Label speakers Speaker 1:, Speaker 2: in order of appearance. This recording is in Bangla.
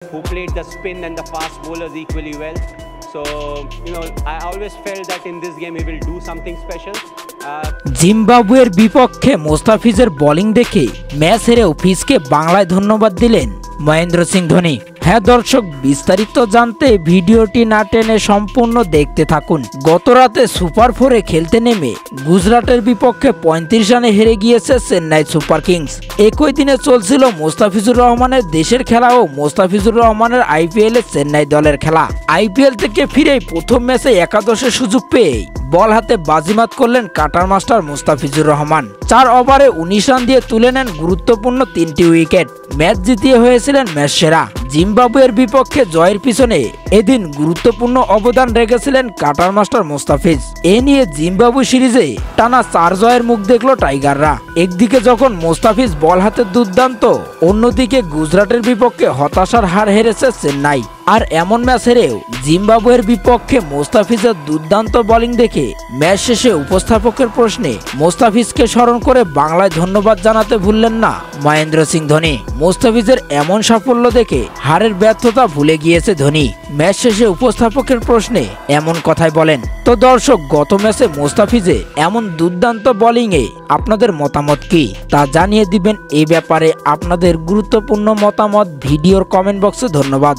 Speaker 1: who played the spin and the fast bowlers equally well. So, I always felt that in this game he will do something special.
Speaker 2: জিম্বাবুয়ের বিপক্ষে মোস্তাফিজের বোলিং দেখে ম্যাচ হেরেও ফিজকে বাংলায় ধন্যবাদ দিলেন মহেন্দ্র সিং ধোনি। হ্যাঁ দর্শক, বিস্তারিত জানতে ভিডিওটি না টেনে সম্পূর্ণ দেখতে থাকুন। গত রাতে সুপার 4-এ খেলতে নেমে গুজরাটের বিপক্ষে 35 রানে হেরে গিয়েছে চেন্নাই সুপার কিংস। একই দিনে চলছিল মোস্তাফিজুর রহমানের দেশের খেলা ও মোস্তাফিজুর রহমানের আইপিএলে চেন্নাই দলের খেলা। আইপিএল থেকে ফিরেই প্রথম ম্যাচে একাদশের সুযোগ পেয়ে বল হাতে বাজিমাত করলেন কাটার মাস্টার মোস্তাফিজুর রহমান। 4 ওভারে 19 রান দিয়ে তুলে নেন গুরুত্বপূর্ণ 3টি উইকেট। ম্যাচ জিতিয়ে হয়েছিলেন ম্যাচ সেরা। জিম্বাবুয়ের বিপক্ষে জয়ের পিছনে এদিন গুরুত্বপূর্ণ অবদান রেখেছিলেন কাটার মাস্টার মোস্তাফিজ। এ নিয়ে জিম্বাবু সিরিজে টানা 4 জয়ের মুখ দেখল টাইগাররা। একদিকে যখন মোস্তাফিজ বল হাতে দুর্দান্ত, অন্যদিকে গুজরাটের বিপক্ষে হতাশার হার হেরেছে চেন্নাই। আর এমন ম্যাচ হেরেও জিম্বাবুয়ের বিপক্ষে মোস্তাফিজের দুর্দান্ত বোলিং দেখে ম্যাচ শেষে উপস্থাপকের প্রশ্নে মোস্তাফিজকে স্মরণ করে বাংলায় ধন্যবাদ জানাতে ভুললেন না মহেন্দ্র সিং ধোনি। মোস্তাফিজের এমন সাফল্য দেখে হারের ব্যর্থতা ভুলে গিয়েছে ধোনি। ম্যাচ শেষে উপস্থাপকের প্রশ্নে এমন কথাই বলেন। তো দর্শক, গত ম্যাচে মোস্তাফিজে এমন দুর্দান্ত বোলিংয়ে আপনাদের মতামত কি তা জানিয়ে দিবেন। এই ব্যাপারে আপনাদের গুরুত্বপূর্ণ মতামত ভিডিওর কমেন্ট বক্সে। ধন্যবাদ।